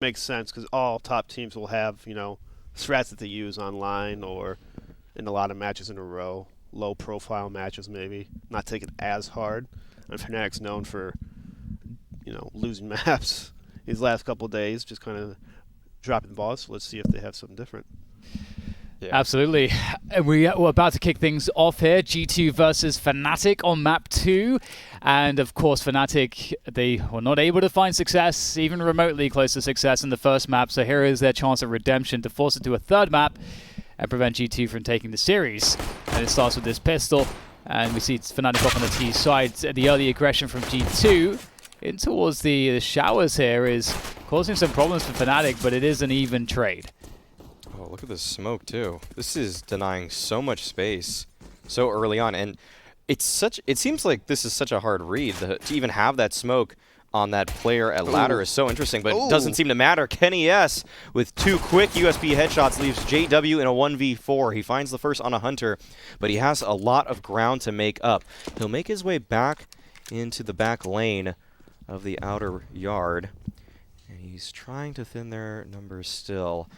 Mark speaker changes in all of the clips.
Speaker 1: Makes sense because all top teams will have, strats that they use online or in a lot of matches in a row. Low profile matches, maybe. Not take it as hard. And Fnatic's known for, losing maps these last couple of days, just kind of dropping balls. So let's see if they have something different.
Speaker 2: Yeah.
Speaker 3: Absolutely. And we're about to kick things off here. G2 versus Fnatic on map 2. And of course, Fnatic, they were not able to find success, even remotely close to success in the first map. So here is their chance of redemption to force it to a third map and prevent G2 from taking the series. And it starts with this pistol. And we see Fnatic off on the T side. The early aggression from G2 in towards the showers here is causing some problems for Fnatic, but it is an even trade.
Speaker 2: Oh, look at this smoke too. This is denying so much space so early on, and it seems like this is such a hard read to even have that smoke on that player at ladder is so interesting, but it doesn't seem to matter. Kenny S with 2 quick USB headshots leaves JW in a 1v4. He finds the first on a hunter, but he has a lot of ground to make up. He'll make his way back into the back lane of the outer yard, and he's trying to thin their numbers still.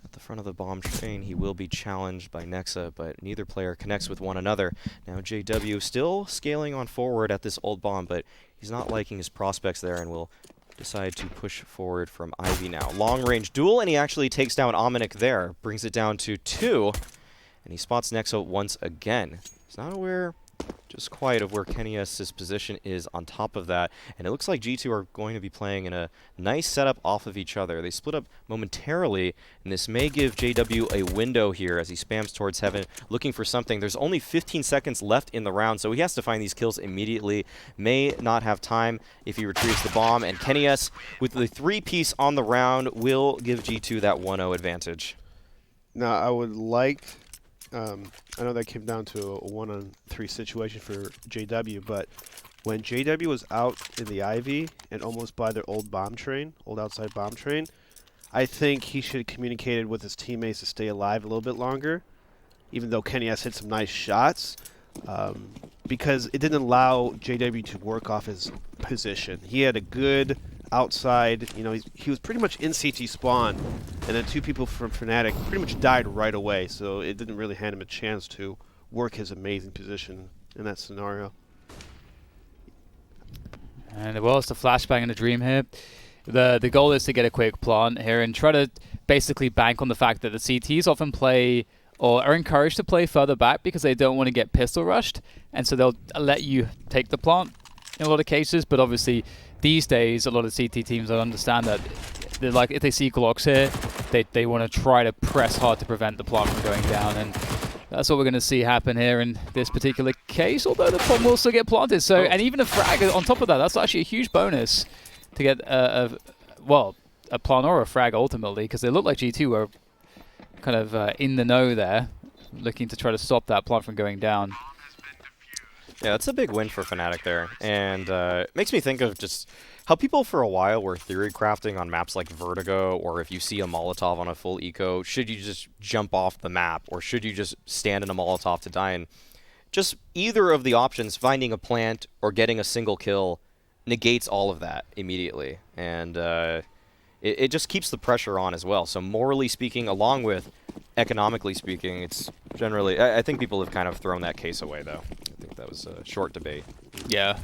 Speaker 2: At the front of the bomb train, he will be challenged by Nexa, but neither player connects with one another. Now JW still scaling on forward at this old bomb, but he's not liking his prospects there and will decide to push forward from Ivy now. Long-range duel, and he actually takes down Ominic there. Brings it down to 2, and he spots Nexa once again. He's not aware just quite of where Kenny S.'s position is on top of that, and it looks like G2 are going to be playing in a nice setup off of each other. They split up momentarily, and this may give JW a window here as he spams towards heaven, looking for something. There's only 15 seconds left in the round, so he has to find these kills immediately. May not have time if he retrieves the bomb, and Kenny S, with the 3-piece on the round, will give G2 that 1-0 advantage.
Speaker 1: Now, I would like... I know that came down to a 1-on-3 situation for JW, but when JW was out in the Ivy and almost by their old outside bomb train, I think he should have communicated with his teammates to stay alive a little bit longer, even though Kenny has hit some nice shots, because it didn't allow JW to work off his position. He had a good outside, he was pretty much in CT spawn, and then 2 people from Fnatic pretty much died right away, so it didn't really hand him a chance to work his amazing position in that scenario.
Speaker 3: And well, it's the flashbang and a dream here. The goal is to get a quick plant here and try to basically bank on the fact that the CTs often play or are encouraged to play further back because they don't want to get pistol rushed, and so they'll let you take the plant in a lot of cases, but obviously these days, a lot of CT teams don't understand that. They're like, if they see Glocks here, they want to try to press hard to prevent the plant from going down, and that's what we're going to see happen here in this particular case, although the plant will still get planted. So, and even a frag on top of that, that's actually a huge bonus to get a plant or a frag ultimately, because they look like G2 were kind of in the know there, looking to try to stop that plant from going down.
Speaker 2: Yeah, that's a big win for Fnatic there, and it makes me think of just how people for a while were theory crafting on maps like Vertigo, or if you see a Molotov on a full eco, should you just jump off the map, or should you just stand in a Molotov to die? And just either of the options, finding a plant or getting a single kill, negates all of that immediately, and it just keeps the pressure on as well. So morally speaking, along with economically speaking, it's generally... I think people have kind of thrown that case away, though. I think that was a short debate.
Speaker 3: Yeah.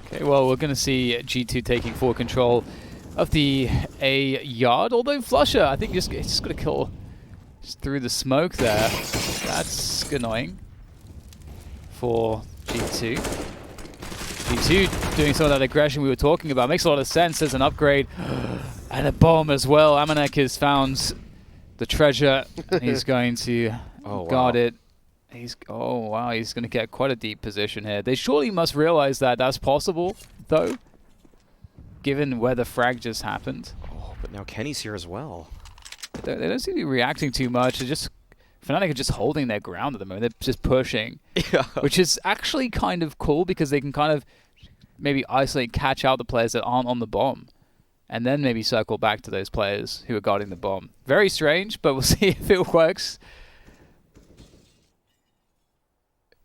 Speaker 3: Okay, well, we're going to see G2 taking full control of the A yard, although Flusher, I think, just going to kill just through the smoke there. That's annoying for G2. G2 doing some of that aggression we were talking about. Makes a lot of sense. There's an upgrade and a bomb as well. Amanek has found the treasure. He's going to guard it. He's going to get quite a deep position here. They surely must realize that that's possible, though, given where the frag just happened.
Speaker 2: Oh, but now Kenny's here as well.
Speaker 3: They don't seem to be reacting too much. They're just Fnatic are just holding their ground at the moment. They're just pushing, which is actually kind of cool because they can kind of maybe isolate, catch out the players that aren't on the bomb, and then maybe circle back to those players who are guarding the bomb. Very strange, but we'll see if it works.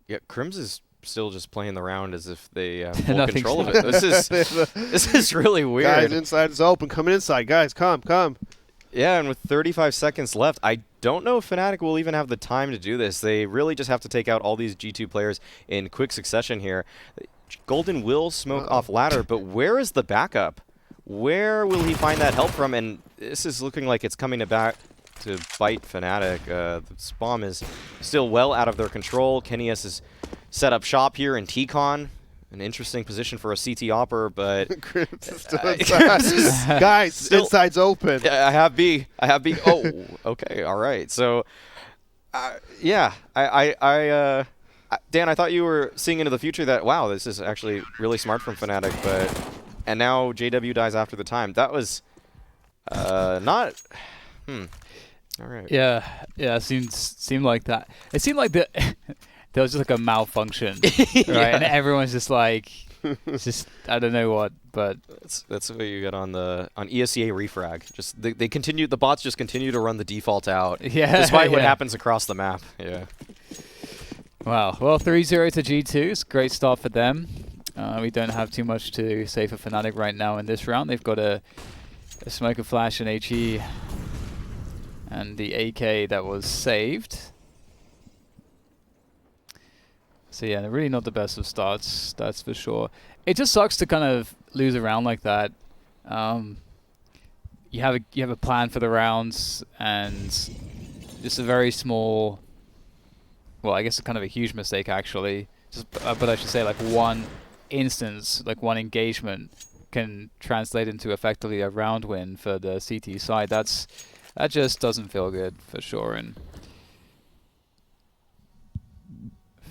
Speaker 2: Yeah, Crims is still just playing the round as if they have full
Speaker 3: Nothing's
Speaker 2: control of it. This is really weird.
Speaker 1: Guys, inside is open. Coming inside. Guys, come.
Speaker 2: Yeah, and with 35 seconds left, I don't know if Fnatic will even have the time to do this. They really just have to take out all these G2 players in quick succession here. Golden will smoke off ladder, but where is the backup? Where will he find that help from? And this is looking like it's coming back to bite Fnatic. The Spawn is still well out of their control. Kenny's has set up shop here in T-Con. An interesting position for a CT opper, but
Speaker 1: Crimps is still inside. Guys,
Speaker 2: still,
Speaker 1: inside's open.
Speaker 2: I have B. Oh, okay, all right. So, yeah, Dan, I thought you were seeing into the future that, wow, this is actually really smart from Fnatic, and now JW dies after the time. That was not. All right.
Speaker 3: Yeah. Seemed like that. It seemed like there was just like a malfunction, right?
Speaker 2: Yeah.
Speaker 3: And everyone's just like, just I don't know what, but
Speaker 2: that's what you get on ESEA refrag. Just they continue, the bots just continue to run the default out, despite what happens across the map. Yeah.
Speaker 3: Wow. Well, 3-0 to G2. It's a great start for them. We don't have too much to say for Fnatic right now in this round. They've got a Smoker Flash and HE and the AK that was saved. So yeah, they're really not the best of starts, that's for sure. It just sucks to kind of lose a round like that. You have a plan for the rounds, and just a very small, well, I guess kind of a huge mistake actually. Just, but I should say like one instance, like one engagement, can translate into effectively a round win for the CT side. That just doesn't feel good for sure. And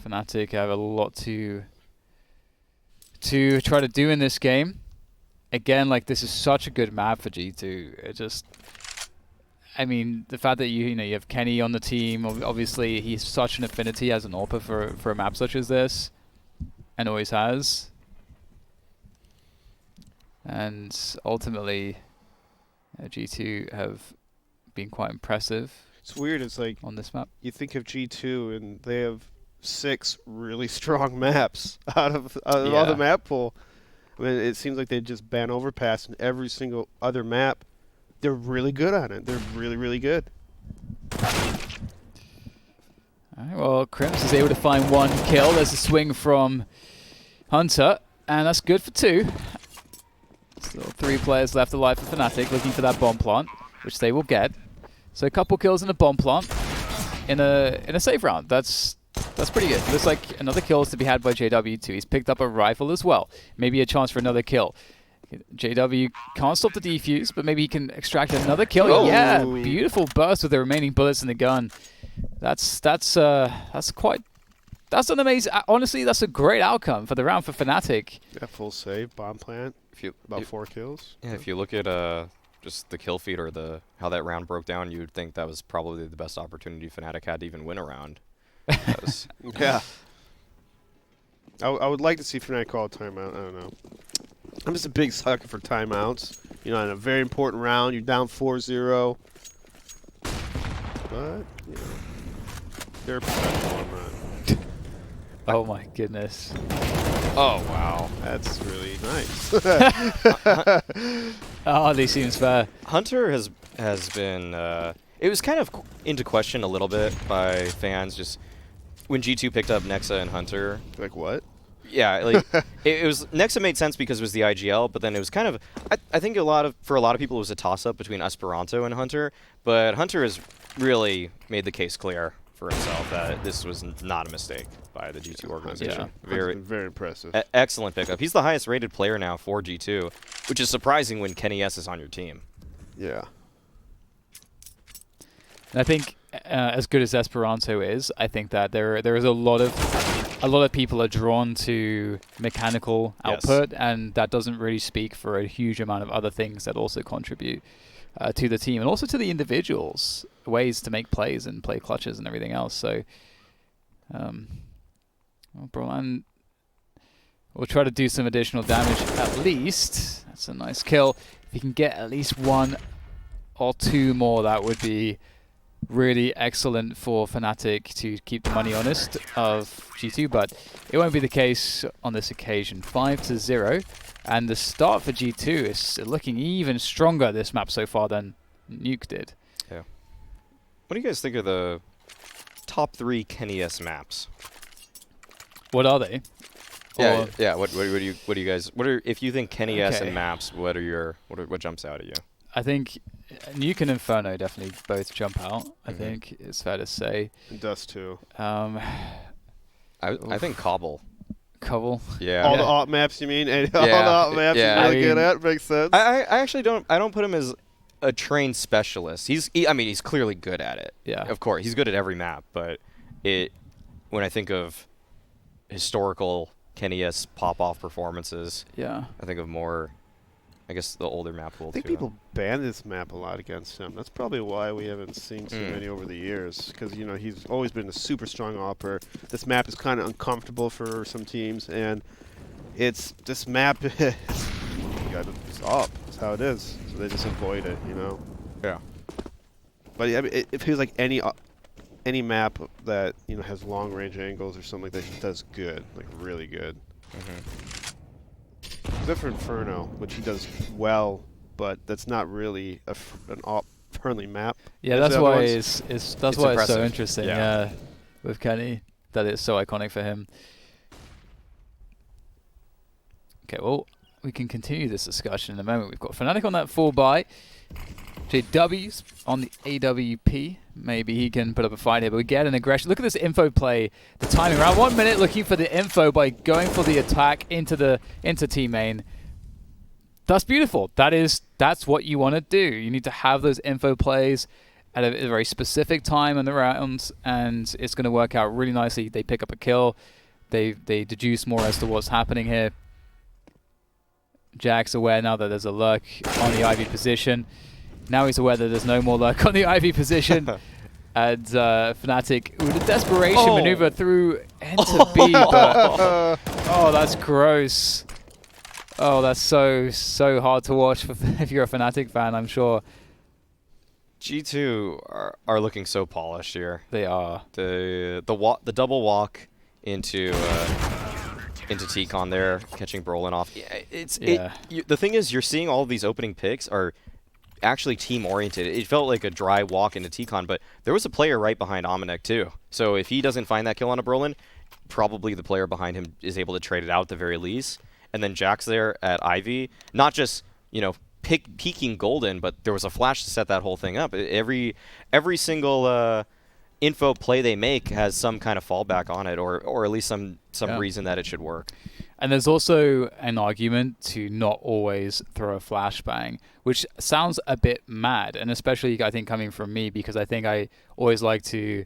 Speaker 3: Fnatic have a lot to try to do in this game. Again, like, this is such a good map for G2. It just, I mean, the fact that you have Kenny on the team, obviously he's such an affinity as an AWPer for a map such as this, and always has. And ultimately, G2 have been quite impressive.
Speaker 1: It's weird. It's like
Speaker 3: on this map,
Speaker 1: you think of G2 and they have 6 really strong maps out of all the map pool. I mean, it seems like they just ban overpass in every single other map. They're really good on it. They're really, really good.
Speaker 3: All right, well, Crimps is able to find 1 kill. There's a swing from Hunter, and that's good for 2. Still 3 players left alive for Fnatic, looking for that bomb plant, which they will get. So a couple kills in a bomb plant in a save round. That's pretty good. Looks like another kill is to be had by JW too. He's picked up a rifle as well. Maybe a chance for another kill. JW can't stop the defuse, but maybe he can extract another kill.
Speaker 1: Oh.
Speaker 3: Yeah, beautiful burst with the remaining bullets in the gun. That's an amazing. Honestly, that's a great outcome for the round for Fnatic.
Speaker 1: Yeah, full save, bomb plant. About 4 kills.
Speaker 2: Yeah, if you look at just the kill feed or how that round broke down, you would think that was probably the best opportunity Fnatic had to even win a round.
Speaker 1: Yeah. I would like to see Fnatic call a timeout. I don't know. I'm just a big sucker for timeouts. You know, in a very important round, you're down 4-0. But, you know, they're professional on that.
Speaker 3: Oh my goodness.
Speaker 2: Oh, wow.
Speaker 1: That's really nice.
Speaker 3: Oh, they seems fair.
Speaker 2: Hunter has been it was kind of into question a little bit by fans just when G2 picked up Nexa and Hunter.
Speaker 1: Like what?
Speaker 2: Yeah, like it was Nexa made sense because it was the IGL, but then it was kind of I think for a lot of people it was a toss up between Esperanto and Hunter, but Hunter has really made the case clear for himself that this was not a mistake by the G2 organization.
Speaker 1: Yeah. Very impressive.
Speaker 2: Excellent pickup. He's the highest rated player now for G2, which is surprising when Kenny S is on your team.
Speaker 1: Yeah.
Speaker 3: And I think as good as Esperanto is, I think that there is a lot of people are drawn to mechanical output, and that doesn't really speak for a huge amount of other things that also contribute to the team and also to the individuals, ways to make plays and play clutches and everything else. So, well, Brolan will try to do some additional damage at least. That's a nice kill. If he can get at least 1 or 2 more, that would be really excellent for Fnatic to keep the money honest of G2, but it won't be the case on this occasion. 5-0, and the start for G2 is looking even stronger this map so far than Nuke did.
Speaker 2: Yeah. What do you guys think of the top 3 KennyS maps?
Speaker 3: What are they?
Speaker 2: Yeah,
Speaker 3: Or
Speaker 2: yeah. What do you guys? If you think KennyS
Speaker 3: Okay.
Speaker 2: and maps, what jumps out at you?
Speaker 3: I think Nuke and Inferno definitely both jump out. I think it's fair to say.
Speaker 1: And Dust too.
Speaker 2: I think Cobble.
Speaker 3: Cobble.
Speaker 2: Yeah.
Speaker 1: All the alt maps, you mean? And all the
Speaker 2: Yeah,
Speaker 1: alt maps
Speaker 2: yeah.
Speaker 1: he's really
Speaker 3: I
Speaker 1: good
Speaker 3: mean-
Speaker 1: at. Makes sense.
Speaker 2: I actually don't put him as a trained specialist. He's clearly good at it.
Speaker 3: Yeah.
Speaker 2: Of course, he's good at every map, but when I think of historical KennyS pop-off performances,
Speaker 3: Yeah.
Speaker 2: I think of more, I guess, the older map pool
Speaker 1: I think
Speaker 2: too.
Speaker 1: people ban this map a lot against him. That's probably why we haven't seen too
Speaker 2: Mm.
Speaker 1: many over the years. Because, you know, he's always been a super strong opper. This map is kind of uncomfortable for some teams. And this map, it's up. That's how it is. So they just avoid it, you know.
Speaker 2: Yeah.
Speaker 1: But yeah, I mean, it feels like any map that, you know, has long range angles or something like that, he does good. Like, really good. Except for Inferno, which he does well, but that's not really an op-friendly map.
Speaker 3: Yeah,
Speaker 1: as
Speaker 3: that's
Speaker 1: the other
Speaker 3: why
Speaker 1: ones.
Speaker 3: it's
Speaker 2: It's
Speaker 3: so
Speaker 2: impressive.
Speaker 3: interesting.
Speaker 2: Yeah.
Speaker 3: With Kenny, that it's so iconic for him. Okay, well, we can continue this discussion in a moment. We've got Fnatic on that 4-buy. JW's on the AWP. Maybe he can put up a fight here, but we get an aggression. Look at this info play. The timing around 1 minute, looking for the info by going for the attack into T main. That's beautiful. That's what you want to do. You need to have those info plays at a very specific time in the rounds, and it's going to work out really nicely. They pick up a kill. They deduce more as to what's happening here. Jack's aware now that there's a lurk on the Ivy position. Now he's aware that there's no more lurk on the Ivy position. And Fnatic, with a desperation maneuver through into B, but oh, that's gross. Oh, that's so hard to watch if you're a Fnatic fan, I'm sure.
Speaker 2: G2 are looking so polished here.
Speaker 3: They are.
Speaker 2: The double walk into T-Con there, catching Brolin off. Yeah, the thing is, you're seeing all of these opening picks are actually team-oriented. It felt like a dry walk into T-Con, but there was a player right behind Omenek too. So if he doesn't find that kill on a Brolin, probably the player behind him is able to trade it out at the very least. And then Jack's there at Ivy, not just, you know, peeking golden, but there was a flash to set that whole thing up. Every single info play they make has some kind of fallback on it, or at least some reason that it should work.
Speaker 3: And there's also an argument to not always throw a flashbang, which sounds a bit mad, and especially I think coming from me, because I think I always like to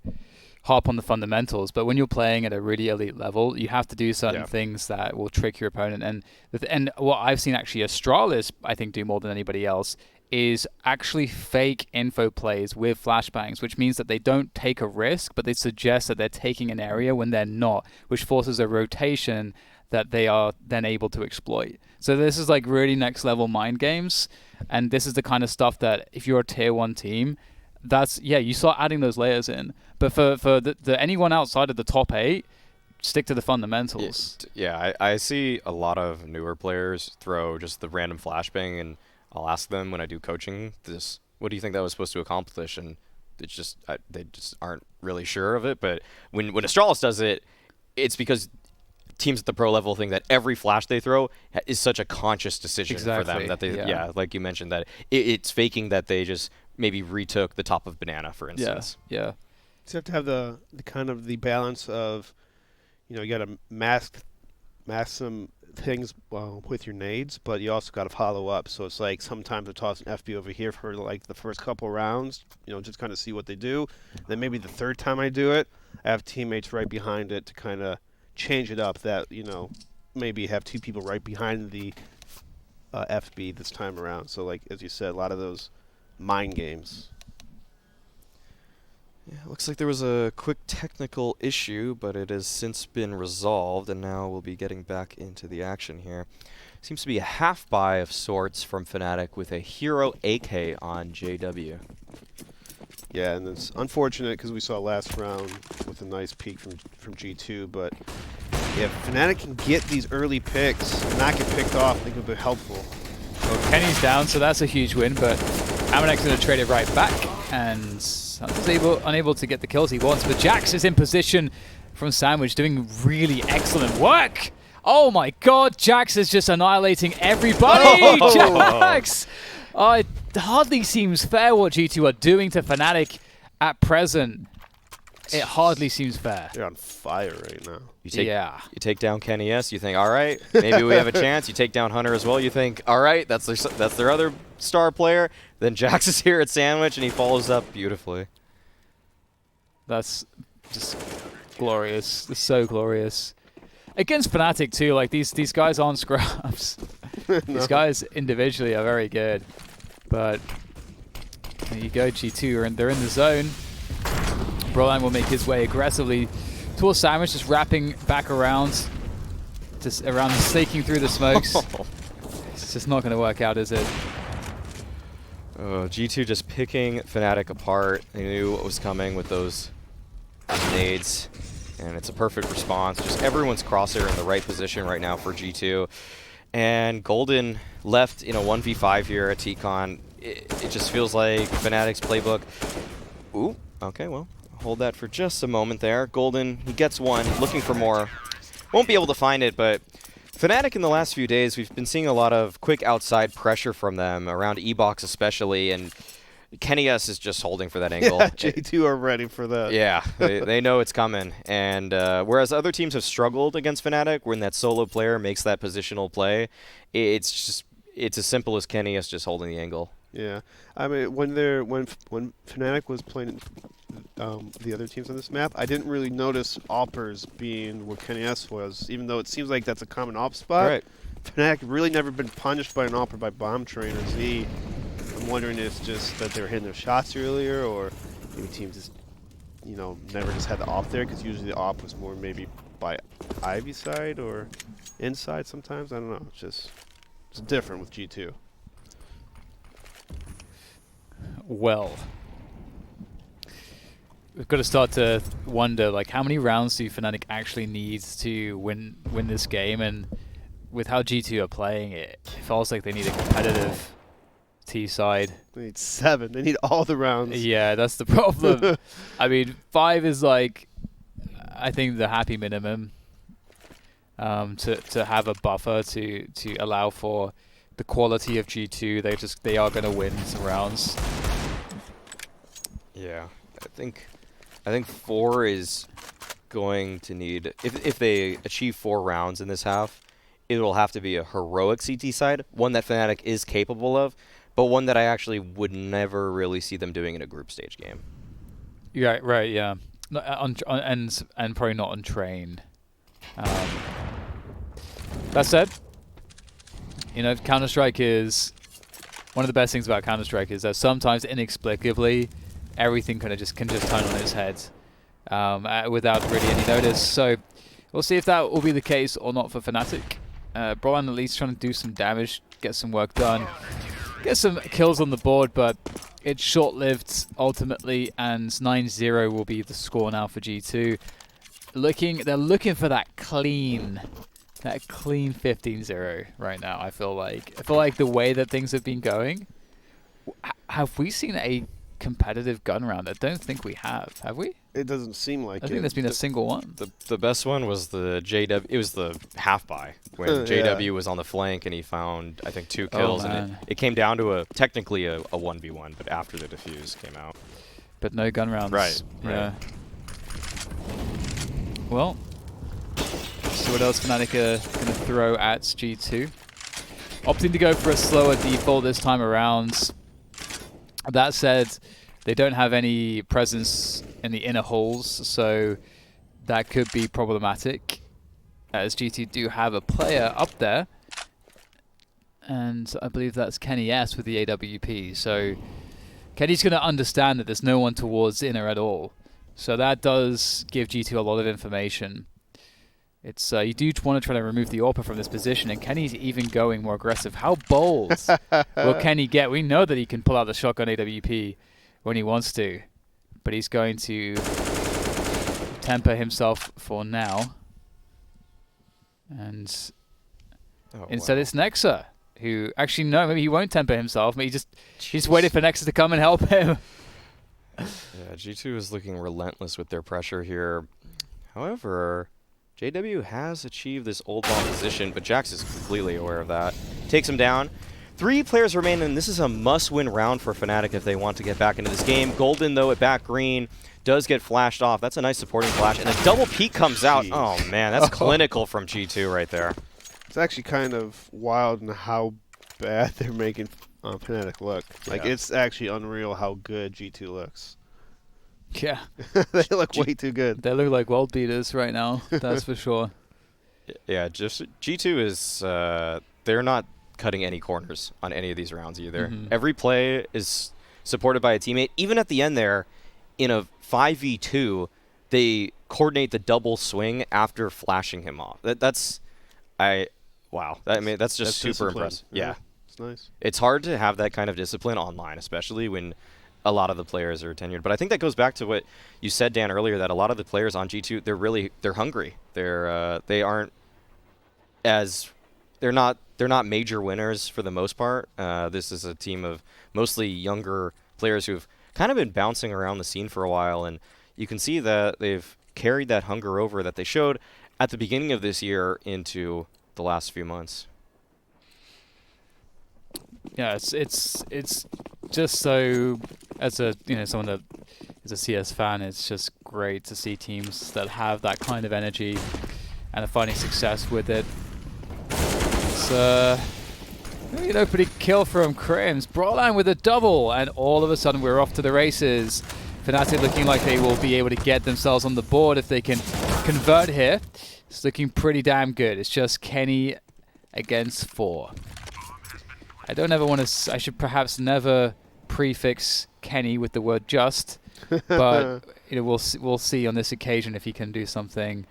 Speaker 3: harp on the fundamentals. But when you're playing at a really elite level, you have to do certain things that will trick your opponent. And what I've seen actually Astralis, I think, do more than anybody else is actually fake info plays with flashbangs, which means that they don't take a risk, but they suggest that they're taking an area when they're not, which forces a rotation that they are then able to exploit. So this is like really next level mind games, and this is the kind of stuff that if you're a tier 1 team, you start adding those layers in. But for anyone outside of the top 8, stick to the fundamentals.
Speaker 2: Yeah, I see a lot of newer players throw just the random flashbang, and I'll ask them when I do coaching, what do you think that was supposed to accomplish? And they just aren't really sure of it. But when Astralis does it, it's because teams at the pro level think that every flash they throw is such a conscious decision for them that they, like you mentioned, that it's faking that they just maybe retook the top of banana, for instance.
Speaker 3: Yeah.
Speaker 1: You have to have the kind of the balance of, you know, you got to mask some things with your nades, but you also got to follow up. So it's like sometimes I toss an FB over here for like the first couple rounds, you know, just kind of see what they do. Then maybe the third time I do it, I have teammates right behind it to kind of change it up. That, you know, maybe have 2 people right behind the FB this time around. So like as you said, a lot of those mind games.
Speaker 2: Yeah, looks like there was a quick technical issue, but it has since been resolved, and now we'll be getting back into the action here. Seems to be a half buy of sorts from Fnatic with a hero AK on JW.
Speaker 1: Yeah, and it's unfortunate because we saw last round with a nice peek from G2, but if Fnatic can get these early picks and not get picked off, I think it'll be helpful.
Speaker 3: Well, Kenny's down, so that's a huge win, but Amanek's going to trade it right back, and Hunter's unable to get the kills he wants, but Jax is in position from Sandwich, doing really excellent work. Oh my god, Jax is just annihilating everybody!
Speaker 2: Oh.
Speaker 3: Jax! It hardly seems fair what G2 are doing to Fnatic at present. It hardly seems fair.
Speaker 1: They're on fire right now.
Speaker 2: You take,
Speaker 3: Yeah.
Speaker 2: You take down Kenny S, you think, all right, maybe we have a chance. You take down Hunter as well, you think, all right, that's their other star player. Then Jax is here at Sandwich, and he follows up beautifully.
Speaker 3: That's just glorious. It's so glorious. Against Fnatic too, like these guys aren't scrubs.
Speaker 1: No.
Speaker 3: These guys individually are very good. But there you go, G2, they're in the zone. Broline will make his way aggressively towards Sandwich, just wrapping back around, just around snaking through the smokes. It's just not going to work out, is it?
Speaker 2: Oh, G2 just picking Fnatic apart. They knew what was coming with those nades, and it's a perfect response. Just everyone's crosshair in the right position right now for G2. And Golden left in a 1v5 here at TCon. It just feels like Fnatic's playbook. Ooh, okay, well, hold that for just a moment there. Golden, he gets one, looking for more. Won't be able to find it, but Fnatic in the last few days, we've been seeing a lot of quick outside pressure from them, around E-Box especially, and Kenny S is just holding for that angle.
Speaker 1: Yeah, J2 are ready for that.
Speaker 2: Yeah, they know it's coming. And whereas other teams have struggled against Fnatic, when that solo player makes that positional play, it's as simple as Kenny S just holding the angle.
Speaker 1: Yeah, I mean when Fnatic was playing the other teams on this map, I didn't really notice Alpers being where Kenny S was, even though it seems like that's a common op spot.
Speaker 2: Right.
Speaker 1: Fnatic really never been punished by an Alper by Bomb Train or Z. I'm wondering if it's just that they were hitting their shots earlier, or maybe teams just, never just had the op there, because usually the op was more maybe by Ivy side or inside sometimes. I don't know. It's different with G2.
Speaker 3: Well, we've got to start to wonder, like, how many rounds do Fnatic actually need to win this game? And with how G2 are playing, it feels like they need a competitive T side.
Speaker 1: They need 7. They need all the rounds.
Speaker 3: Yeah, that's the problem. I mean, 5 is like, I think, the happy minimum. To have a buffer to allow for the quality of G2. They are going to win some rounds.
Speaker 2: Yeah, I think 4 is going to need, if they achieve 4 rounds in this half, it will have to be a heroic CT side, one that Fnatic is capable of, but one that I actually would never really see them doing in a group stage game.
Speaker 3: Yeah, right, yeah. No, and probably not on train. That said, Counter-Strike is, one of the best things about Counter-Strike is that sometimes inexplicably everything can just turn on its head without really any notice. So we'll see if that will be the case or not for Fnatic. Brian at least trying to do some damage, get some work done, get some kills on the board, but it's short-lived ultimately, and 9-0 will be the score now for G2. They're looking for that clean 15-0 right now. I feel like the way that things have been going, have we seen a competitive gun round? I don't think we have we?
Speaker 1: It doesn't seem like it.
Speaker 3: I think there's been a single one.
Speaker 2: The best one was the JW. It was the half buy when JW was on the flank and he found, I think, 2 kills, and it came down to technically a 1v1, but after the defuse came out.
Speaker 3: But no gun rounds.
Speaker 2: Right.
Speaker 3: Yeah. Well, see what else Fnatic are going to throw at G2. Opting to go for a slower default this time around. That said, they don't have any presence in the inner halls, so that could be problematic, as G2 do have a player up there, and I believe that's Kenny S with the AWP. So Kenny's going to understand that there's no one towards inner at all. So that does give G2 a lot of information. It's you do want to try to remove the AWP from this position, and Kenny's even going more aggressive. How bold will Kenny get? We know that he can pull out the shotgun AWP when he wants to. but he's going to temper himself for now. And instead it's Nexa, who actually, no, maybe he won't temper himself. Maybe he's waiting for Nexa to come and help him.
Speaker 2: Yeah, G2 is looking relentless with their pressure here. However, JW has achieved this old ball position, but Jax is completely aware of that. Takes him down. 3 players remain, and this is a must-win round for Fnatic if they want to get back into this game. Golden, though, at back green, does get flashed off. That's a nice supporting flash, and a double peek comes out. Oh, man, that's clinical from G2 right there.
Speaker 1: It's actually kind of wild in how bad they're making Fnatic look. Like, it's actually unreal how good G2 looks.
Speaker 3: Yeah.
Speaker 1: They look way too good.
Speaker 3: They look like world beaters right now, that's for sure.
Speaker 2: Yeah, just G2 is, they're not cutting any corners on any of these rounds either. Every play is supported by a teammate. Even at the end there, in a 5v2, they coordinate the double swing after flashing him off. Wow. I mean, that's just super impressive. Yeah.
Speaker 1: It's nice.
Speaker 2: It's hard to have that kind of discipline online, especially when a lot of the players are tenured. But I think that goes back to what you said, Dan, earlier, that a lot of the players on G2, they're hungry. They aren't as they're not major winners for the most part. This is a team of mostly younger players who've kind of been bouncing around the scene for a while, and you can see that they've carried that hunger over that they showed at the beginning of this year into the last few months.
Speaker 3: Yeah, it's just so, as a someone that is a CS fan, it's just great to see teams that have that kind of energy and are finding success with it. It's pretty kill from Crims. Brawlan with a double, and all of a sudden we're off to the races. Fnatic looking like they will be able to get themselves on the board if they can convert here. It's looking pretty damn good. It's just Kenny against 4. I don't ever want to. I should perhaps never prefix Kenny with the word just, but we'll see on this occasion if he can do something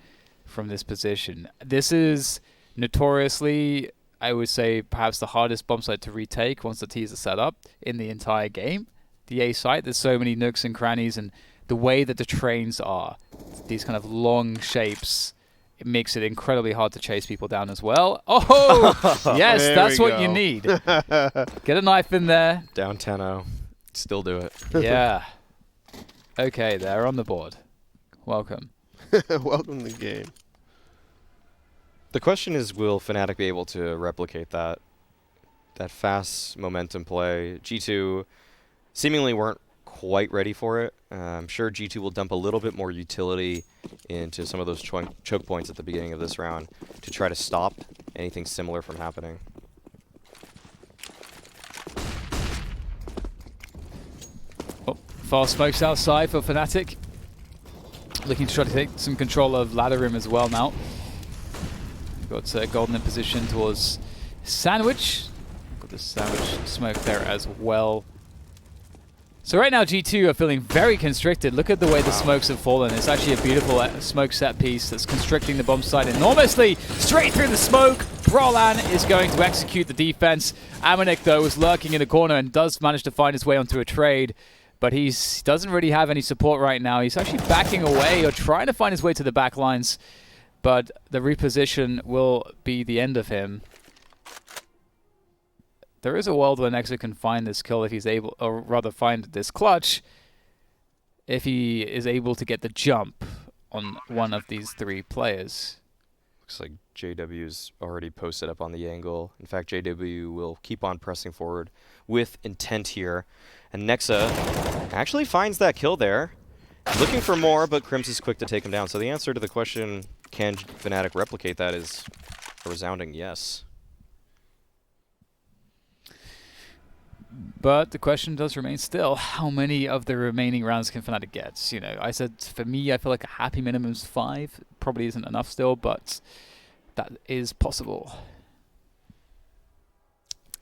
Speaker 3: from this position. This is notoriously, I would say, perhaps the hardest bomb site to retake once the T's are set up in the entire game. The A site, there's so many nooks and crannies, and the way that the trains are, these kind of long shapes, it makes it incredibly hard to chase people down as well. Oh, yes, that's what you need. Get a knife in there.
Speaker 2: Down 10-0. Still do it.
Speaker 3: Yeah. Okay, they're on the board. Welcome.
Speaker 1: Welcome to the game.
Speaker 2: The question is, will Fnatic be able to replicate that fast momentum play? G2 seemingly weren't quite ready for it. I'm sure G2 will dump a little bit more utility into some of those choke points at the beginning of this round to try to stop anything similar from happening.
Speaker 3: Oh, fast smokes outside for Fnatic. Looking to try to take some control of ladder room as well now. Got Golden in position towards Sandwich. Got the Sandwich smoke there as well. So right now G2 are feeling very constricted. Look at the way the smokes have fallen. It's actually a beautiful smoke set piece that's constricting the bomb site enormously. Straight through the smoke. Brawlan is going to execute the defense. Amanek, though, is lurking in the corner and does manage to find his way onto a trade. But he doesn't really have any support right now. He's actually backing away or trying to find his way to the back lines. But the reposition will be the end of him. There is a world where Nexa can find this kill if he's able, or rather find this clutch, if he is able to get the jump on one of these 3 players.
Speaker 2: Looks like JW's already posted up on the angle. In fact, JW will keep on pressing forward with intent here. And Nexa actually finds that kill there. Looking for more, but Crims is quick to take him down. So the answer to the question, can Fnatic replicate that, is a resounding yes.
Speaker 3: But the question does remain still, how many of the remaining rounds can Fnatic get? I said, for me, I feel like a happy minimum is 5. Probably isn't enough still, but that is possible.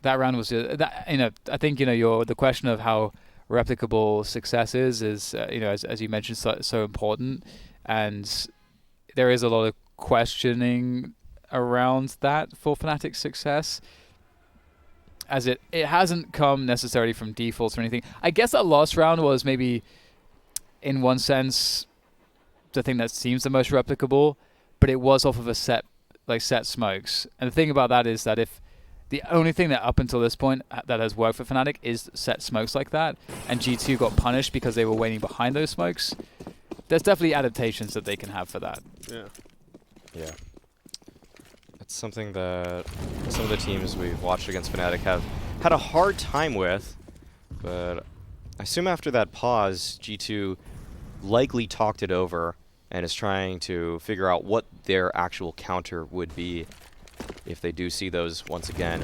Speaker 3: That round was, I think, the question of how replicable success is as you mentioned, so important. And there is a lot of questioning around that for Fnatic's success, as it hasn't come necessarily from defaults or anything. I guess that last round was maybe in one sense, the thing that seems the most replicable, but it was off of a set smokes. And the thing about that is that if the only thing that up until this point that has worked for Fnatic is set smokes like that, and G2 got punished because they were waiting behind those smokes, there's definitely adaptations that they can have for that.
Speaker 1: Yeah.
Speaker 2: Yeah. It's something that some of the teams we've watched against Fnatic have had a hard time with, but I assume after that pause, G2 likely talked it over and is trying to figure out what their actual counter would be if they do see those once again.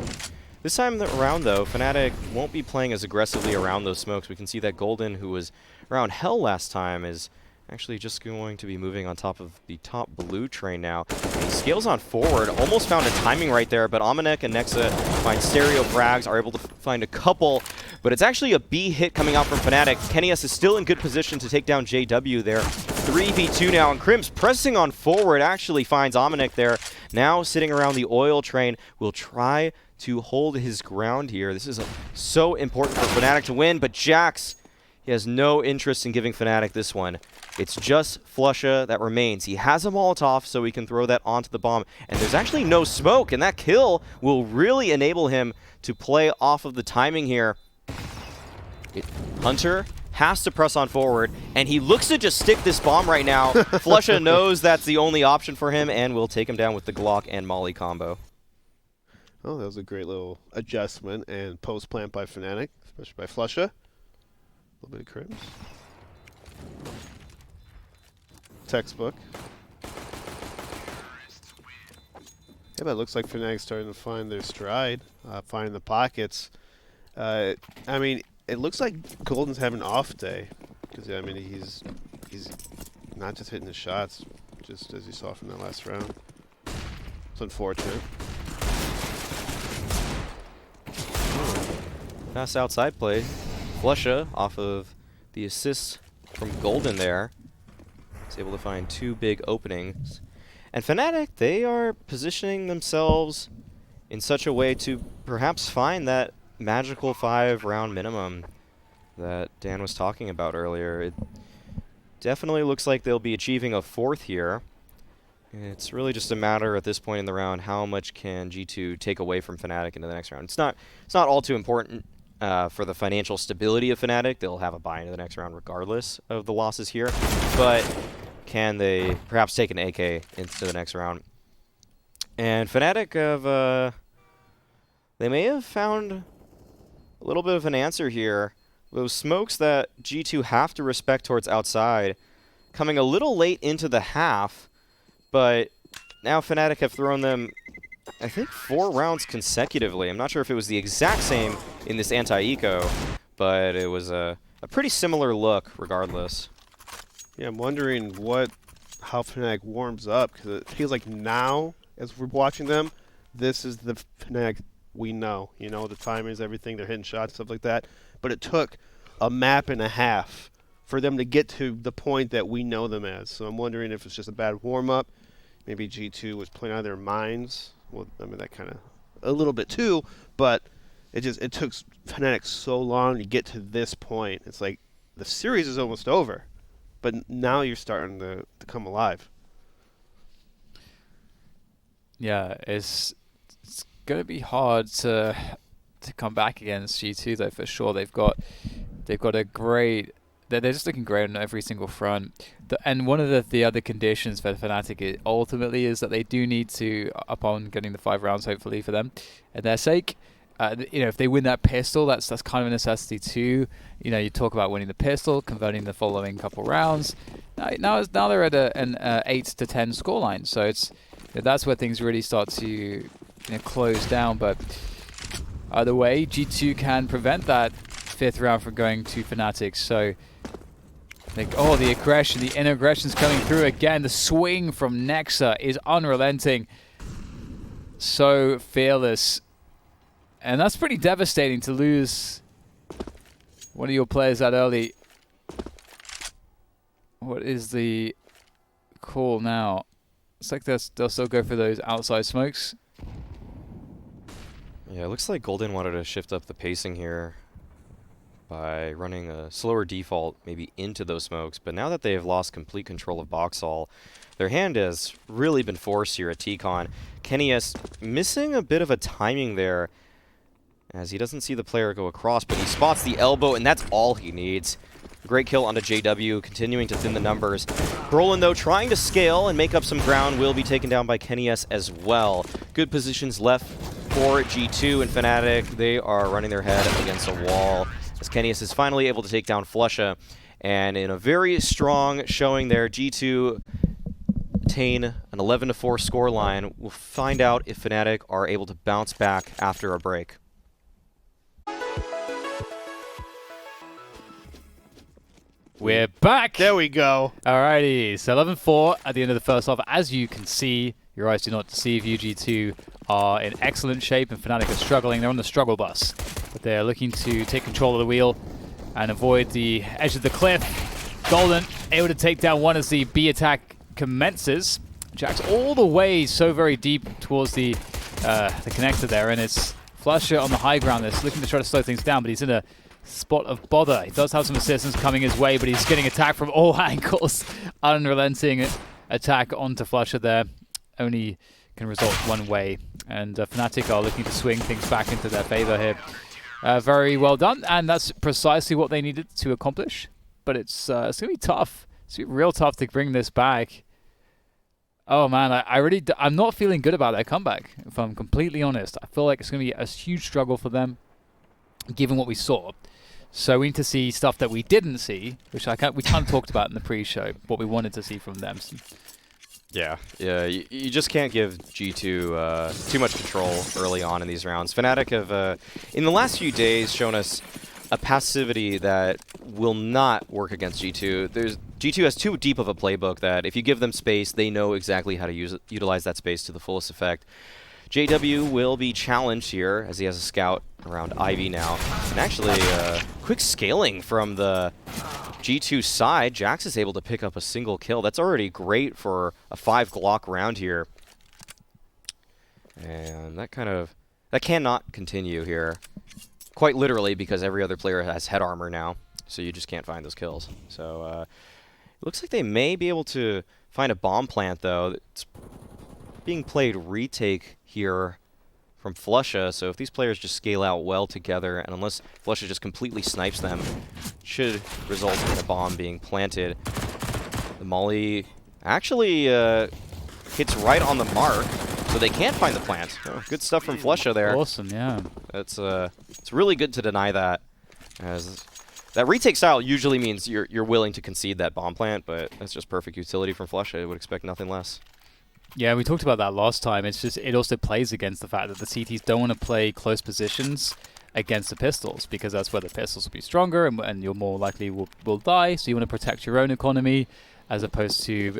Speaker 2: This time around, though, Fnatic won't be playing as aggressively around those smokes. We can see that Golden, who was around Hell last time, is actually just going to be moving on top of the top blue train now. And he scales on forward, almost found a timing right there, but Amanek and Nexa find stereo frags, are able to find a couple, but it's actually a B hit coming out from Fnatic. Kennyus is still in good position to take down JW there. 3v2 now, and Crim's pressing on forward, actually finds Amanek there. Now sitting around the oil train, will try to hold his ground here. This is so important for Fnatic to win, but Jax, he has no interest in giving Fnatic this one. It's just Flusha that remains. He has a Molotov, so he can throw that onto the bomb. And there's actually no smoke, and that kill will really enable him to play off of the timing here. Hunter has to press on forward, and he looks to just stick this bomb right now. Flusha knows that's the only option for him, and will take him down with the Glock and Molly combo.
Speaker 1: Oh, that was a great little adjustment and post-plant by Fnatic, especially by Flusha. A little bit of Crims. Textbook. Yeah, but it looks like Fnatic's starting to find their stride, finding the pockets. I mean, it looks like Golden's having an off day, because I mean he's not just hitting the shots, just as you saw from that last round. It's unfortunate.
Speaker 2: Nice outside play. Flusha off of the assist from Golden there. He's able to find two big openings. And Fnatic, they are positioning themselves in such a way to perhaps find that magical 5-round minimum that Dan was talking about earlier. It definitely looks like they'll be achieving a 4th here. It's really just a matter at this point in the round, how much can G2 take away from Fnatic into the next round. It's not all too important for the financial stability of Fnatic. They'll have a bye into the next round regardless of the losses here. But can they perhaps take an AK into the next round? And Fnatic have, they may have found a little bit of an answer here. Those smokes that G2 have to respect towards outside, coming a little late into the half, but now Fnatic have thrown them, I think, 4 rounds consecutively. I'm not sure if it was the exact same in this anti-eco, but it was a pretty similar look regardless.
Speaker 1: Yeah, I'm wondering how Fnatic warms up, because it feels like now, as we're watching them, this is the Fnatic we know. You know, the timings, everything, they're hitting shots, stuff like that. But it took a map and a half for them to get to the point that we know them as. So I'm wondering if it's just a bad warm-up. Maybe G2 was playing out of their minds. Well, I mean, that kind of a little bit too, but it took Fnatic so long to get to this point. It's like the series is almost over, but now you're starting to come alive.
Speaker 3: Yeah, it's going to be hard to come back against G2 though, for sure. They've got a great. They're just looking great on every single front. And one of the other conditions for Fnatic ultimately is that they do need to, upon getting the 5 rounds, hopefully for them and their sake, if they win that pistol, that's kind of a necessity too. You talk about winning the pistol, converting the following couple rounds. Now they're at an 8-10 scoreline, so that's where things really start to close down. But either way, G2 can prevent that 5th round from going to Fnatic. So the aggression, the inner aggression's coming through again. The swing from Nexa is unrelenting. So fearless. And that's pretty devastating to lose one of your players that early. What is the call now? It's like they'll still go for those outside smokes.
Speaker 2: Yeah, it looks like Golden wanted to shift up the pacing here. by running a slower default maybe into those smokes, but now that they have lost complete control of Boxall, their hand has really been forced here at TCon. Kenny's missing a bit of a timing there as he doesn't see the player go across, but he spots the elbow, and that's all he needs. Great kill onto JW, continuing to thin the numbers. Brolin, though, trying to scale and make up some ground, will be taken down by Kenny's as well. Good positions left for G2 and Fnatic. They are running their head up against a wall as Kenny's is finally able to take down Flusha. And in a very strong showing there, G2 attain an 11-4 scoreline. We'll find out if Fnatic are able to bounce back after a break.
Speaker 3: We're back!
Speaker 1: There we go.
Speaker 3: Alrighty, so 11-4 at the end of the first half. As you can see, your eyes do not deceive you. G2 are in excellent shape and Fnatic are struggling. They're on the struggle bus, but they're looking to take control of the wheel and avoid the edge of the cliff. Golden able to take down one as the B attack commences. Jack's all the way so very deep towards the connector there, and it's Flusha on the high ground that's looking to try to slow things down, but he's in a spot of bother. He does have some assistance coming his way, but he's getting attacked from all angles. Unrelenting attack onto Flusha there. Only can result one way. And Fnatic are looking to swing things back into their favor here. Very well done, and that's precisely what they needed to accomplish. But it's going to be tough. It's going to be real tough to bring this back. Oh man, I'm not feeling good about their comeback, if I'm completely honest. I feel like it's going to be a huge struggle for them, given what we saw. So we need to see stuff that we didn't see, which we kind of talked about in the pre-show, what we wanted to see from them.
Speaker 2: Yeah, you just can't give G2 too much control early on in these rounds. Fnatic have, in the last few days, shown us a passivity that will not work against G2. G2 has too deep of a playbook that if you give them space, they know exactly how to utilize that space to the fullest effect. JW will be challenged here as he has a scout around Ivy now. And actually, quick scaling from the G2 side. Jax is able to pick up a single kill. That's already great for a 5 Glock round here. And that cannot continue here. Quite literally, because every other player has head armor now. So you just can't find those kills. So it looks like they may be able to find a bomb plant, though. It's being played retake here from Flusha, so if these players just scale out well together, and unless Flusha just completely snipes them, should result in a bomb being planted. The molly actually hits right on the mark, so they can't find the plant. Oh, good stuff from Flusha there.
Speaker 3: Awesome, yeah.
Speaker 2: It's really good to deny that, as that retake style usually means you're willing to concede that bomb plant, but that's just perfect utility from Flusha. I would expect nothing less.
Speaker 3: Yeah, we talked about that last time. It's just it also plays against the fact that the CTs don't want to play close positions against the pistols, because that's where the pistols will be stronger and you're more likely will die. So you want to protect your own economy as opposed to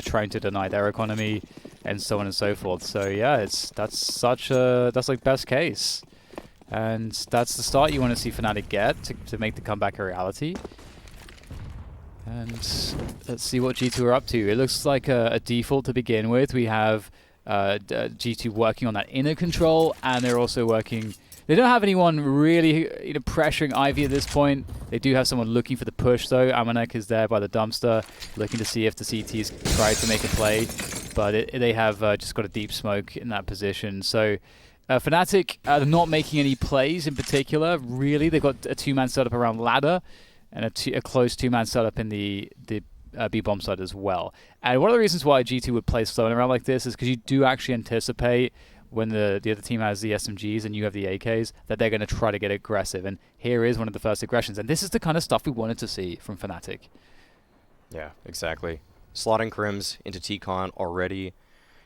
Speaker 3: trying to deny their economy and so on and so forth. So yeah, that's like best case, and that's the start you want to see Fnatic get to make the comeback a reality. And let's see what G2 are up to. It looks like a default to begin with. We have G2 working on that inner control, and they're also working... They don't have anyone really pressuring Ivy at this point. They do have someone looking for the push, though. Amanek is there by the dumpster, looking to see if the CTs try to make a play. But they have just got a deep smoke in that position. So Fnatic are not making any plays in particular, really. They've got a two-man setup around ladder, and a close two-man setup in the B-bomb side as well. And one of the reasons why G2 would play slow around like this is because you do actually anticipate when the other team has the SMGs and you have the AKs, that they're going to try to get aggressive. And here is one of the first aggressions. And this is the kind of stuff we wanted to see from Fnatic.
Speaker 2: Yeah, exactly. Slotting Crims into TCon already.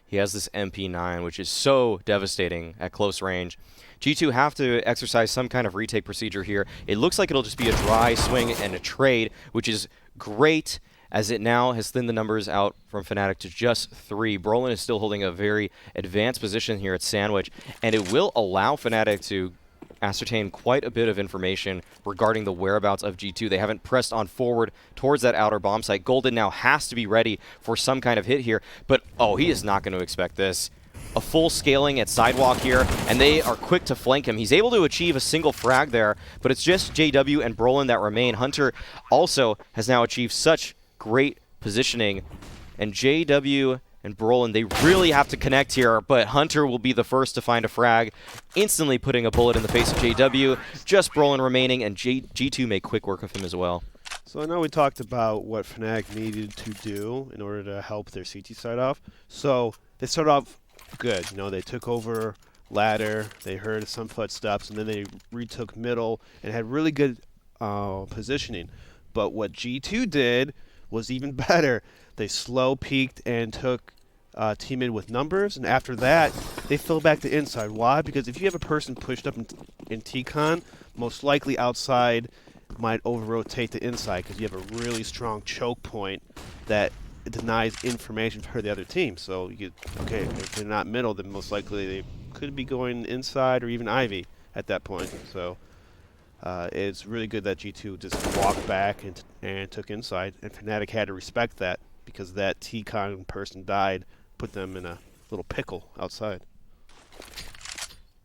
Speaker 2: He has this MP9, which is so devastating at close range. G2 have to exercise some kind of retake procedure here. It looks like it'll just be a dry swing and a trade, which is great, as it now has thinned the numbers out from Fnatic to just 3. Brolin is still holding a very advanced position here at Sandwich, and it will allow Fnatic to ascertain quite a bit of information regarding the whereabouts of G2. They haven't pressed on forward towards that outer bomb site. Golden now has to be ready for some kind of hit here, but oh, he is not going to expect this. a full scaling at Sidewalk here, and they are quick to flank him. He's able to achieve a single frag there, but it's just JW and Brolin that remain. Hunter also has now achieved such great positioning, and JW and Brolin, they really have to connect here, but Hunter will be the first to find a frag, instantly putting a bullet in the face of JW. Just Brolin remaining, and G2 make quick work of him as well.
Speaker 1: So I know we talked about what Fnatic needed to do in order to help their CT start off. So they started off good. You know, they took over ladder, they heard some footsteps, and then they retook middle and had really good positioning. But what G2 did was even better. They slow peaked and took team in with numbers, and after that, they fell back to inside. Why? Because if you have a person pushed up in T-Con, most likely outside might over-rotate to inside because you have a really strong choke point that denies information for the other team. So, okay, if they're not middle, then most likely they could be going inside or even Ivy at that point. So, it's really good that G2 just walked back and took inside, and Fnatic had to respect that because that T-Con person died, put them in a little pickle outside.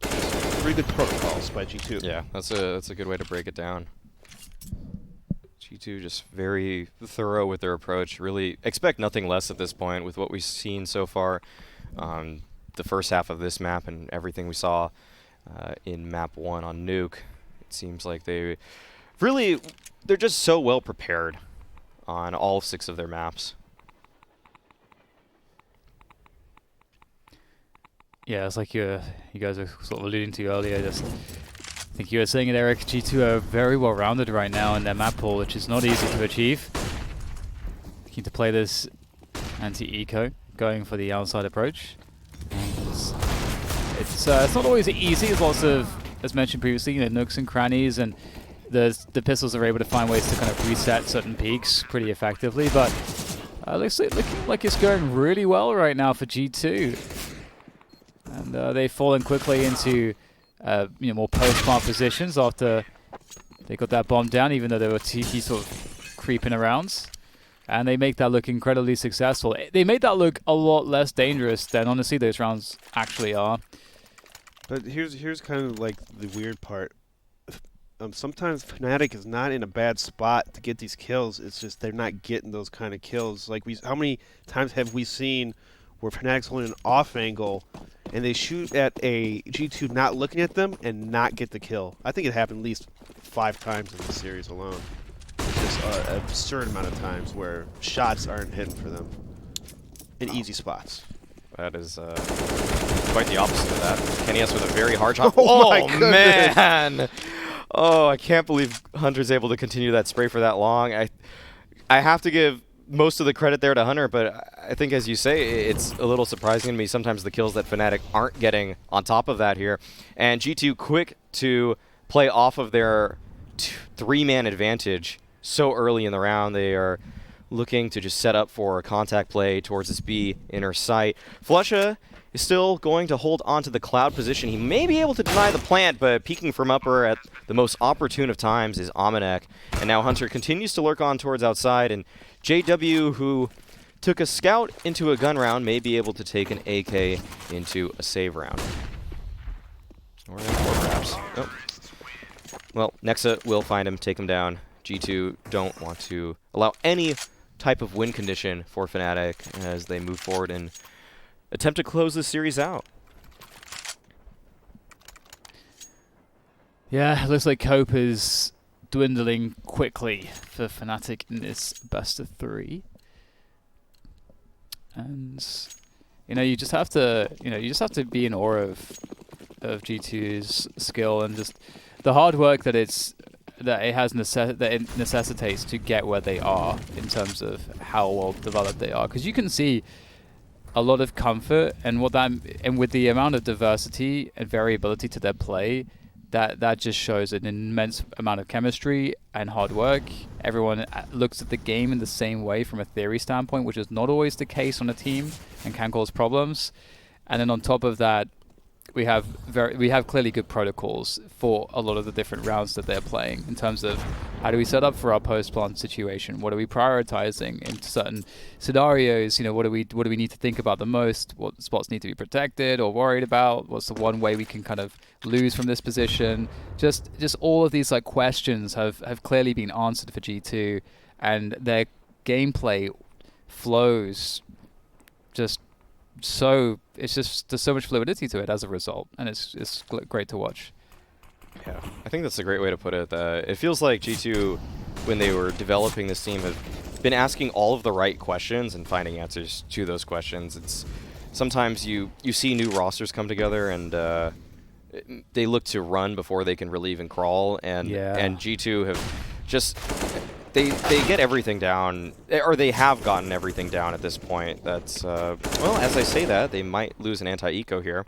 Speaker 1: Pretty good protocols by G2.
Speaker 2: Yeah, that's a good way to break it down. G2 just very thorough with their approach. Really expect nothing less at this point with what we've seen so far. The first half of this map and everything we saw in map 1 on Nuke. It seems like they're just so well prepared on all 6 of their maps.
Speaker 3: Yeah, it's like you guys were sort of alluding to earlier. I think you were saying it, Eric. G2 are very well rounded right now in their map pool, which is not easy to achieve. Looking to play this anti-eco, going for the outside approach. It's not always easy. There's lots of, as mentioned previously, nooks and crannies, and the pistols are able to find ways to kind of reset certain peaks pretty effectively. But looking like it's going really well right now for G2. And they've fallen quickly into more post-plant positions after they got that bomb down, even though they were TT sort of creeping around. And they make that look incredibly successful. They made that look a lot less dangerous than, honestly, those rounds actually are.
Speaker 1: But here's kind of like the weird part. Sometimes Fnatic is not in a bad spot to get these kills. It's just they're not getting those kind of kills. Like how many times have we seen where Fnatic's holding an off angle and they shoot at a G2 not looking at them and not get the kill? I think it happened at least 5 times in the series alone. Just an absurd amount of times where shots aren't hidden for them in easy spots.
Speaker 2: That is quite the opposite of that. Kenny S with a very hard shot.
Speaker 1: Oh my goodness.
Speaker 2: Man! Oh, I can't believe Hunter's able to continue that spray for that long. I have to give most of the credit there to Hunter, but I think, as you say, it's a little surprising to me sometimes the kills that Fnatic aren't getting on top of that here. And G2 quick to play off of their 3-man advantage so early in the round. They are looking to just set up for a contact play towards this B inner sight. Flusha is still going to hold on to the cloud position. He may be able to deny the plant, but peeking from upper at the most opportune of times is Amanek. And now Hunter continues to lurk on towards outside, and JW, who took a scout into a gun round, may be able to take an AK into a save round. Or perhaps. Oh. Well, Nexa will find him, take him down. G2 don't want to allow any type of win condition for Fnatic as they move forward and attempt to close this series out.
Speaker 3: Yeah, it looks like Cope is dwindling quickly for Fnatic in this best of 3. And you just have to be in awe of G2's skill and just the hard work that it necessitates to get where they are in terms of how well developed they are. Because you can see a lot of comfort and with the amount of diversity and variability to their play, that just shows an immense amount of chemistry and hard work. Everyone looks at the game in the same way from a theory standpoint, which is not always the case on a team and can cause problems. And then on top of that, we have clearly good protocols for a lot of the different rounds that they're playing in terms of How do we set up for our post-plant situation? What are we prioritizing in certain scenarios? You know, what do we need to think about the most? What spots need to be protected or worried about? What's the one way we can kind of lose from this position? Just all of these like questions have clearly been answered for G2, and their gameplay flows just so there's so much fluidity to it as a result, and it's great to watch.
Speaker 2: Yeah, I think that's a great way to put it. It feels like G2, when they were developing this team, have been asking all of the right questions and finding answers to those questions. It's sometimes you see new rosters come together and they look to run before they can really even crawl, and G2 have just they get everything down, or they have gotten everything down at this point. That's well, as I say that, they might lose an anti-eco here.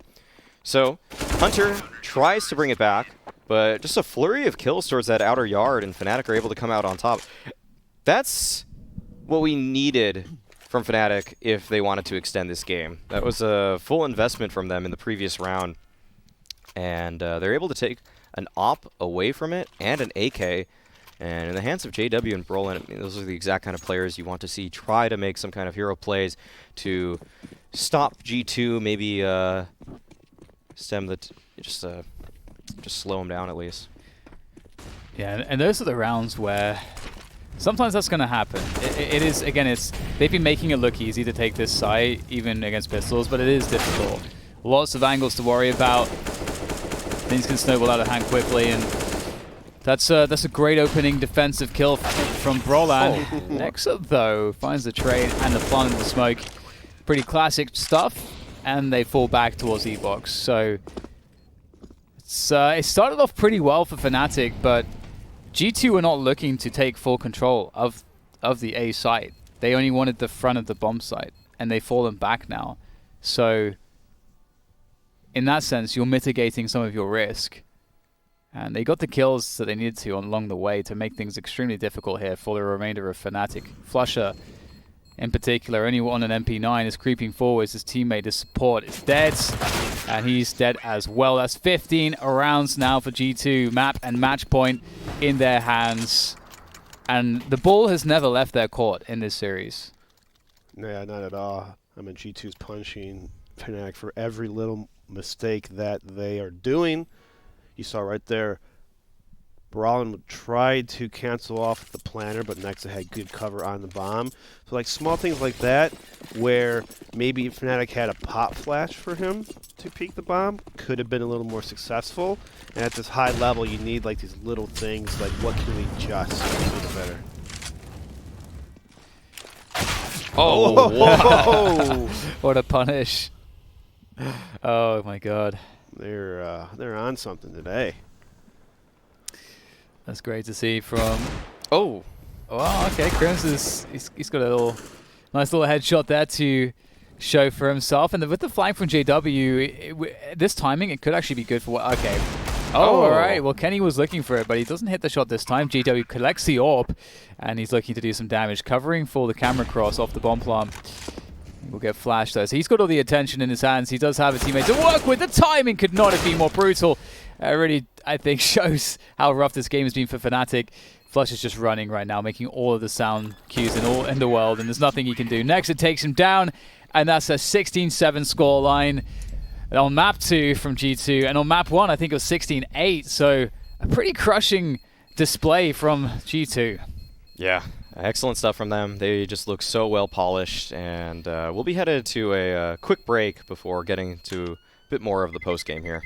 Speaker 2: So Hunter tries to bring it back, but just a flurry of kills towards that outer yard, and Fnatic are able to come out on top. That's what we needed from Fnatic if they wanted to extend this game. That was a full investment from them in the previous round, and they're able to take an AWP away from it and an AK. And in the hands of JW and Brolin, I mean, those are the exact kind of players you want to see try to make some kind of hero plays to stop G2, maybe stem the just slow them down at least.
Speaker 3: Yeah, and those are the rounds where sometimes that's going to happen. It is, again, they've been making it look easy to take this site, even against pistols, but it is difficult. Lots of angles to worry about. Things can snowball out of hand quickly, and that's a great opening defensive kill from Brolan. Nexa, though, finds the trade and the plant in the smoke. Pretty classic stuff, and they fall back towards E-Box. So it started off pretty well for Fnatic, but G2 were not looking to take full control of the A site. They only wanted the front of the bomb site, and they've fallen back now. So in that sense, you're mitigating some of your risk. And they got the kills that they needed to along the way to make things extremely difficult here for the remainder of Fnatic. Flusher, in particular, only on an MP9, is creeping forwards. His teammate, his support, is dead. And he's dead as well. That's 15 rounds now for G2. Map and match point in their hands. And the ball has never left their court in this series.
Speaker 1: Yeah, not at all. I mean, G2's punishing Fnatic for every little mistake that they are doing. You saw right there, Brolin tried to cancel off the planter, but Nexa had good cover on the bomb. So like small things like that, where maybe if Fnatic had a pop flash for him to peek the bomb, could have been a little more successful. And at this high level, you need like these little things, like what can we adjust to make it better.
Speaker 2: Oh,
Speaker 3: wow. What a punish. Oh my god.
Speaker 1: They're on something today.
Speaker 3: That's great to see from.
Speaker 2: Oh,
Speaker 3: okay. Crims he's got a nice little headshot there to show for himself, and with the flank from JW, this timing it could actually be good for what. Okay. Oh, all right. Well, Kenny was looking for it, but he doesn't hit the shot this time. JW collects the AWP, and he's looking to do some damage, covering for the camera cross off the bomb plant. Will get flashed though, so he's got all the attention in his hands. He does have a teammate to work with. The timing could not have been more brutal. Really, I think, shows how rough this game has been for Fnatic. Flush is just running right now, making all of the sound cues in the world, and there's nothing he can do. Next, it takes him down, and that's a 16-7 scoreline on map 2 from G2, and on map 1, I think it was 16-8. So a pretty crushing display from G2.
Speaker 2: Yeah. Excellent stuff from them. They just look so well polished, and we'll be headed to a quick break before getting to a bit more of the post game here.